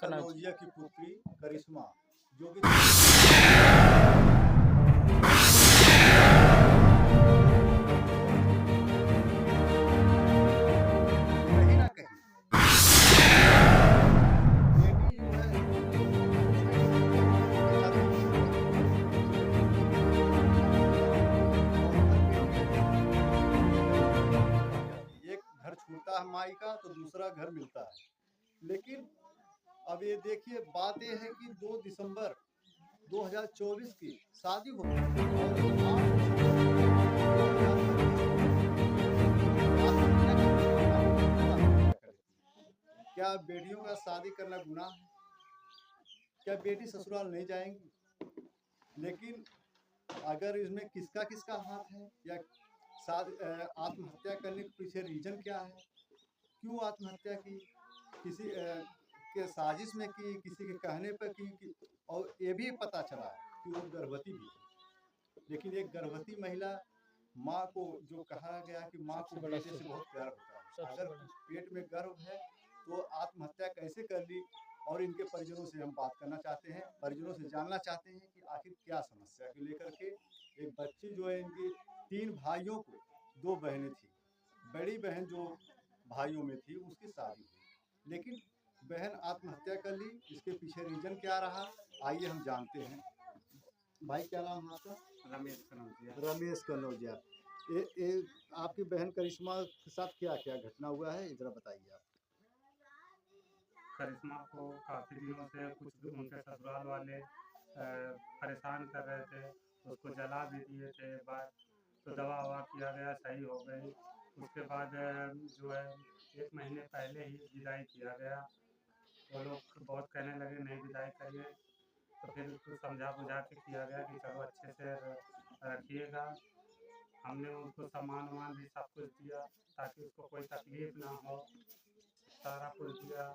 कनौजिया की पुत्री करिश्मा, जो कि कहीं ना कहीं बेटी जो है एक घर छूटता है माई का तो दूसरा घर मिलता है। लेकिन अब ये देखिए, बात ये है कि 2 दिसंबर 2024 की शादी होती है और 8 क्या बेटियों का शादी करना गुनाह है? क्या बेटी ससुराल नहीं जाएंगी? लेकिन अगर इसमें किसका किसका हाथ है, या आत्महत्या करने के पीछे रीजन क्या है, क्यों आत्महत्या की, किसी के साजिश में की, किसी के कहने पर की, और ये भी पता चला कि वो गर्भवती भी थी। लेकिन एक गर्भवती महिला माँ को, जो कहा गया कि माँ को बेटे से बहुत प्यार होता है, अगर पेट में गर्भ है तो आत्महत्या कैसे कर ली? और इनके परिजनों से हम बात करना चाहते हैं, परिजनों से जानना चाहते हैं कि आखिर क्या समस्या को लेकर के। एक बच्ची जो है, इनकी 3 भाइयों को 2 बहनें थी। बड़ी बहन जो भाइयों में थी उसकी शादी हुई, लेकिन बहन आत्महत्या कर ली। इसके पीछे रीजन क्या रहा, आइए हम जानते हैं। भाई क्या नाम है आपका? रमेश कनौजिया। रमेश कनौजिया। ये आपकी बहन करिश्मा के साथ क्या क्या घटना हुआ है, जरा बताइए आप। करिश्मा को काफ़ी दिनों से कुछ उनके ससुराल वाले परेशान कर रहे थे, उसको जला भी दिए थे एक बार, तो दवा ववा किया गया, सही हो गई। उसके बाद जो है 1 महीने पहले ही विदाई किया गया। वो लोग बहुत कहने लगे नहीं विदाई करिए, तो फिर उसको समझा बुझा के किया गया कि चलो अच्छे से रखिएगा। हमने उनको सामान वामान भी सब कुछ दिया ताकि उसको कोई तकलीफ ना हो, सारा कुछ दिया।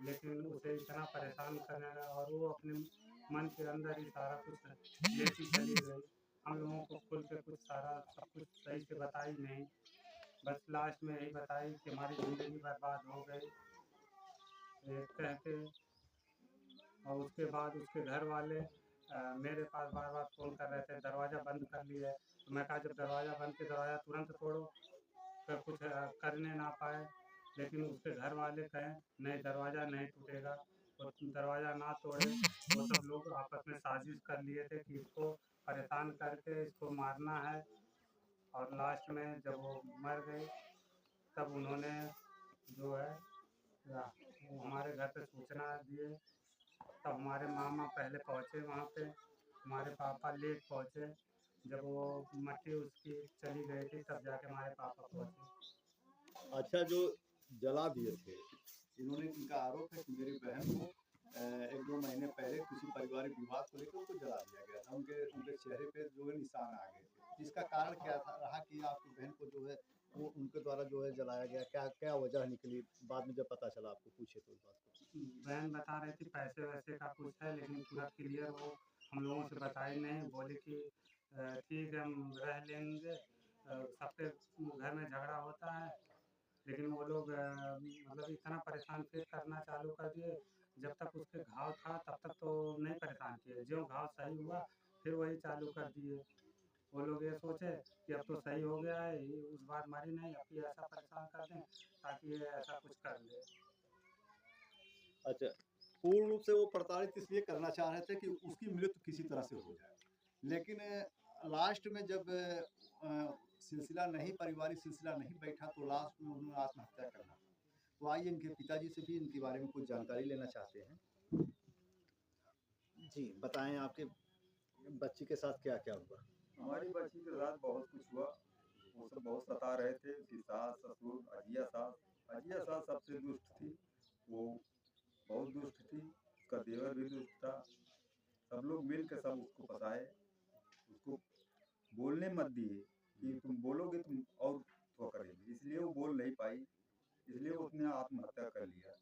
लेकिन उसे इतना परेशान करने लगा और वो अपने मन के अंदर ही सारा कुछ लेती चली गई। हम लोगों को खुल के कुछ सारा सब कुछ सही से बताई नहीं, बस लास्ट में यही बताई कि हमारी ज़िंदगी बर्बाद हो गई ये कह के। और उसके बाद उसके घर वाले मेरे पास बार बार फ़ोन कर रहे थे, दरवाज़ा बंद कर लिया है। तो मैं कहा जब दरवाज़ा बंद के दरवाज़ा तुरंत तोड़ो, फिर कुछ करने ना पाए। लेकिन उसके घर वाले कहें नहीं दरवाज़ा नहीं टूटेगा, और दरवाज़ा ना तोड़े। वो सब लोग आपस में साजिश कर लिए थे कि इसको परेशान करके इसको मारना है। और लास्ट में जब वो मर गई तब उन्होंने जो है वो हमारे घर पे सूचना दिए। तब हमारे मामा पहले पहुँचे वहाँ पे, हमारे पापा लेट पहुँचे। जब वो मट्टी उसकी चली गई थी तब जाके हमारे पापा पहुँचे। अच्छा, जो जला दिए थे इन्होंने, इनका आरोप है कि मेरी बहन को 1-2 महीने पहले किसी पारिवारिक विवाद को लेकर उनको जला दिया गया था। उनके उनके चेहरे पे जो है निशान आ गए थे। इसका कारण क्या था रहा कि आपकी बहन को जो है वो उनके द्वारा जो है जलाया गया? क्या क्या वजह निकली बाद में जब पता चला आपको, पूछे तो इस बात को? बहन बता रही थी पैसे वैसे का कुछ है, लेकिन पूरा क्लियर वो हम लोगों से बताई नहीं। बोली कि ठीक है हम रह लेंगे, सबके घर में झगड़ा होता है। लेकिन वो लोग मतलब इतना परेशान फिर करना चालू कर दिए। जब तक उसके घाव था तब तक तो नहीं परेशान किए, जो घाव सही हुआ फिर वही चालू कर दिए। वो लोग ये सोचे कि अब तो सही हो गया है, ये उस बार मरी नहीं, अब ये ऐसा परेशान कर दें ताकि ये ऐसा कुछ कर ले। अच्छा, पूर्ण रूप से वो प्रताड़ित इसलिए करना चाह रहे थे कि उसकी मृत्यु किसी तरह से हो जाए। लेकिन लास्ट में जब सिलसिला नहीं, पारिवारिक सिलसिला नहीं बैठा, तो लास्ट में उन्होंने आत्महत्या करना। तो आइए इनके पिताजी से भी इनके बारे में कुछ जानकारी लेना चाहते हैं। जी बताएं, आपके बच्ची के साथ क्या क्या हुआ? हमारी बच्ची के साथ बहुत कुछ हुआ। वो सब बहुत सता रहे थे, उसकी सास ससुर, अजिया सास सबसे दुष्ट थी। वो बहुत दुष्ट थी, उसका देवर भी दुष्ट था। सब लोग मिल के सब उसको फंसाए, उसको बोलने मत दिए कि तुम बोलोगे तुम और तो करेंगे, इसलिए वो बोल नहीं पाई। इसलिए उसने आत्महत्या कर लिया।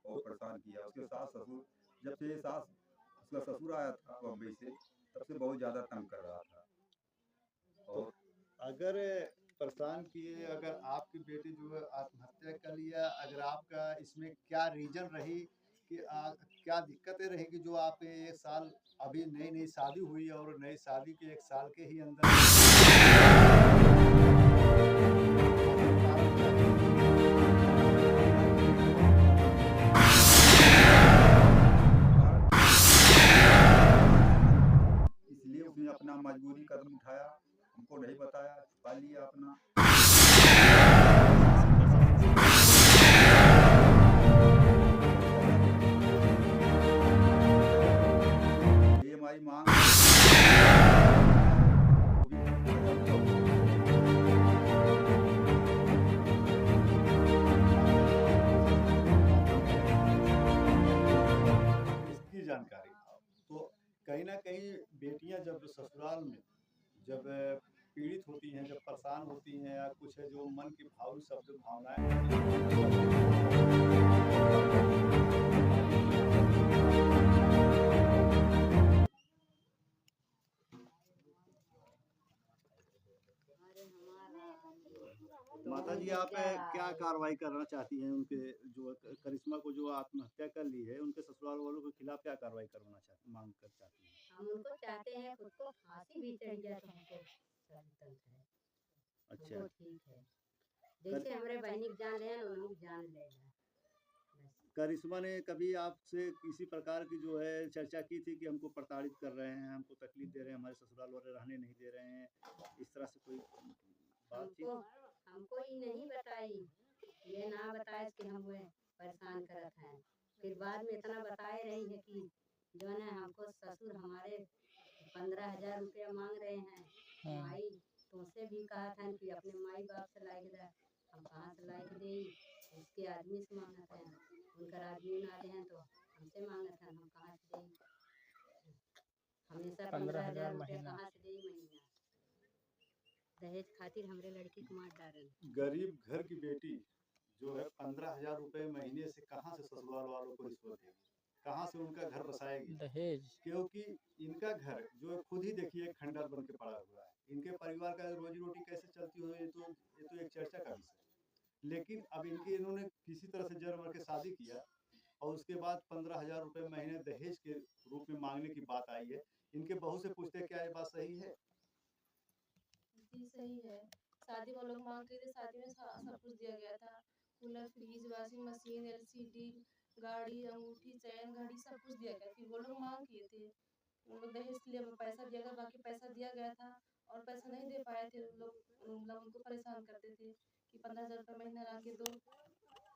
बहुत परेशान किया उसके सास ससुर। जब से ये सास उसका ससुर आया था बम्बई से, तब से बहुत ज़्यादा तंग कर रहा था। तो अगर परेशान किए, अगर आपकी बेटी जो है आत्महत्या कर लिया, अगर आपका इसमें क्या रीजन रही कि क्या दिक्कतें रहेंगी जो आप ये एक साल अभी नई नई शादी हुई और नई शादी के एक साल के ही अंदर इसलिए उसने अपना मजबूरी कदम उठाया, हमको नहीं बताया, छुपा लिया अपना। ये हमारी मांग इसकी जानकारी। तो कहीं ना कहीं बेटियां जब ससुराल में जब पीड़ित होती हैं, जब परेशान होती हैं या कुछ है जो मन की भावुक शब्द भावनाएं माता जी, आप क्या कार्रवाई करना चाहती हैं उनके जो करिश्मा को जो आत्महत्या कर ली है, उनके ससुराल वालों के खिलाफ क्या कार्रवाई करवाना चाहती मांग कर चाहती हैं? हम उनको चाहते हैं, खुद को फांसी भी चढ़ गया तो हमको स्वतंत्र है, अच्छा, हमको ठीक है। जैसे हमारे बहनी की जान ले उन्होंने जान ले बस। करिश्मा ने कभी आपसे किसी प्रकार की जो है चर्चा की थी कि हमको प्रताड़ित कर रहे हैं, हमको तकलीफ दे रहे हैं, हमारे ससुराल वाले रहने नहीं दे रहे हैं, इस तरह से कोई बातचीत? हमको हमको ही नहीं बताई, ये ना बताए कि हम हुए परेशान करत हैं। फिर बाद में इतना बताए रही है कि जो है हमको ससुर हमारे 15,000 रुपया मांग रहे हैं। माई तुमसे भी कहा था कि अपने माई बाप से लाई के दे, हम कहाँ से लाई के दे, उसके आदमी से मांगा था, उनका आदमी ना दे हैं तो हमसे मांगा था, हम कहाँ से दे, हमेशा 15,000 रुपया कहाँ से दे महीना। दहेज खातिर हमरे लड़की को मार डालन। गरीब घर की बेटी जो है 15,000 रुपए महीने से कहाँ से ससुराल वालों को रिश्वत देगी, कहाँ से उनका घर बसाएगी? दहेज क्योंकि इनका घर जो है खुद ही देखिए खंडर बन के पड़ा हुआ है, इनके परिवार का रोजी रोटी कैसे चलती हो ये तो एक चर्चा का विषय है। लेकिन अब इन्होंने किसी तरह से जर मर के शादी किया और उसके बाद 15,000 रुपए महीने दहेज के रूप में मांगने की बात आई है। इनके बहू से पूछते क्या ये बात सही है? जी सही है। शादी वो लोग मांग रहे थे, शादी में सब कुछ दिया गया था, cooler, fridge, washing machine, LCD, गाड़ी, अंगूठी, चैन, घड़ी, सब कुछ दिया गया। फिर वो लोग मांग किए थे, उन लोग दहेज के लिए पैसा दिया गया, बाकी पैसा दिया गया था और पैसा नहीं दे पाए थे लोग उनको परेशान करते थे कि 15,000 रुपये महीना ला के दो।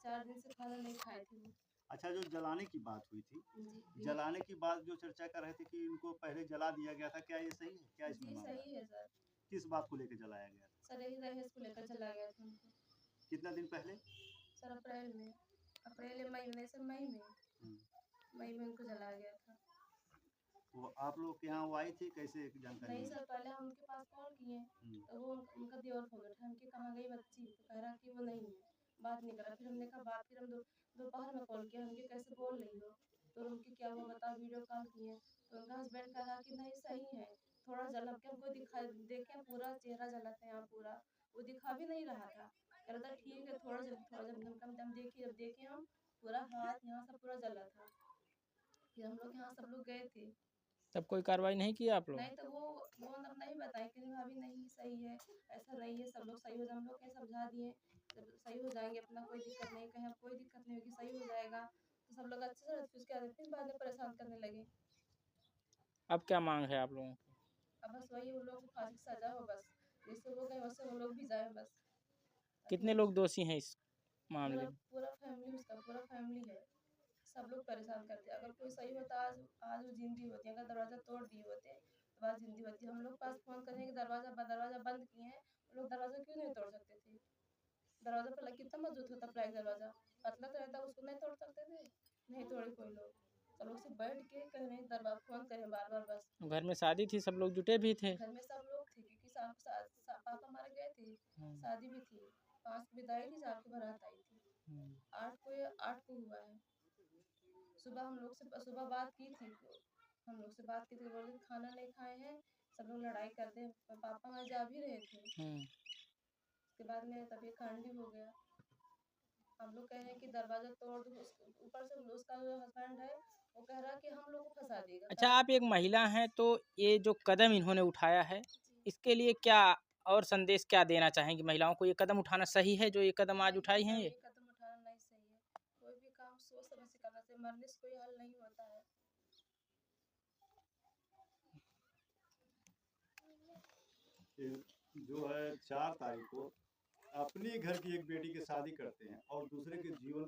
4 दिन से खाना नहीं खाए थे वो। अच्छा, जो जलाने की बात हुई थी, जी जलाने की बात जो चर्चा कर रहे थे कि इनको पहले जला दिया गया था, क्या ये सही है? क्या इसमें जी मामला सही है? है सर। किस बात को लेकर जलाया गया था? सर यही दहेज को लेकर चला गया था उनको। कितना दिन पहले? सर अप्रैल या मई में, सर मई में उनको जलाया गया था। वो आप लोग के यहाँ वो आई थी, कैसे जानकारी नहीं मिली? सर, पहले हम उनके पास कॉल किए तो वो उनका देवर फोन उठा, हमके कहाँ गई बच्ची, तो कह रहा कि वो नहीं है, बात नहीं करा। फिर हमने कहा बात, फिर हम दोपहर में कॉल किया, हमके कैसे बोल रही हो, तो उनके क्या हुआ बताओ, वीडियो कॉल किए तो उनका हस्बैंड कहा कि नहीं सही है, थोड़ा जल के हमको दिखा देखे, पूरा चेहरा जला था यहाँ पूरा, वो दिखा भी नहीं रहा था। कह रहा था ठीक है थोड़ा जल हम देखिए, अब देखे हम पूरा हाथ यहाँ सब पूरा जला था। फिर हम लोग यहाँ सब लोग गए थे, तब कोई कार्रवाई नहीं किया आप लोग? नहीं तो वो मतलब नहीं बताए कि भाभी नहीं सही है, ऐसा नहीं है, सब लोग सही हो जाए, हम लोग कहीं समझा दिए जब सही हो जाएंगे अपना कोई दिक्कत नहीं, कहीं कोई दिक्कत नहीं होगी, सही हो जाएगा, तो सब लोग अच्छे से फिर उसके बाद फिर बाद में परेशान करने लगे। अब क्या मांग है आप लोगों की? अब बस वही उन लोगों को फांसी की सजा हो, बस जैसे वो गए वैसे वो लोग भी जाए बस। कितने लोग दोषी हैं इस मामले में? पूरा फैमिली, उसका पूरा फैमिली है, सब लोग परेशान करते। अगर कोई सही होता आज वो जिंदी होती, अगर दरवाज़ा तोड़ दिए होते तो आज जिंदी होती। हम लोग पास फ़ोन करने के दरवाज़ा बंद किए हैं, वो लोग दरवाज़ा क्यों नहीं तोड़ सकते थे? दरवाज़ा पहले कितना मजबूत होता, प्लाई दरवाज़ा पतला तो रहता, उसको नहीं तोड़ सकते थे, नहीं तोड़े कोई लोग। सब लोग से बैठ के कह रहे हैं दरवाज़ा फ़ोन करें बार बार बस। घर में शादी थी, सब लोग जुटे भी थे। घर में सब लोग थे क्योंकि पापा हमारे गए थे, शादी भी थी, 5 को विदाई थी, 4 को बारात आई थी, 8 को हुआ है। सुबह हम लोग से सुबह बात की थी, हम लोग से बात की थी, बोले खाना नहीं खाए हैं, सब लोग लड़ाई करते हैं, पापा वहाँ जा भी रहे थे। उसके बाद में तबीयत कांडी हो गया। हम लोग कह रहे हैं कि दरवाज़ा तोड़ दो, ऊपर से उसका जो हस्बैंड है वो कह रहा है कि हम लोग को फंसा देगा। अच्छा, आप एक महिला हैं, तो ये जो कदम इन्होंने उठाया है, इसके लिए क्या और संदेश क्या देना चाहेंगी महिलाओं को? ये कदम उठाना सही है जो ये कदम आज नहीं, उठाई हैं सर, ये? ये कदम उठाना नहीं सही है। कोई भी काम सोच समझ के करना चाहिए, मरने से कोई हल नहीं होता है। जो है 4 तारीख को अपनी घर की एक बेटी की शादी करते हैं और दूसरे के जीवन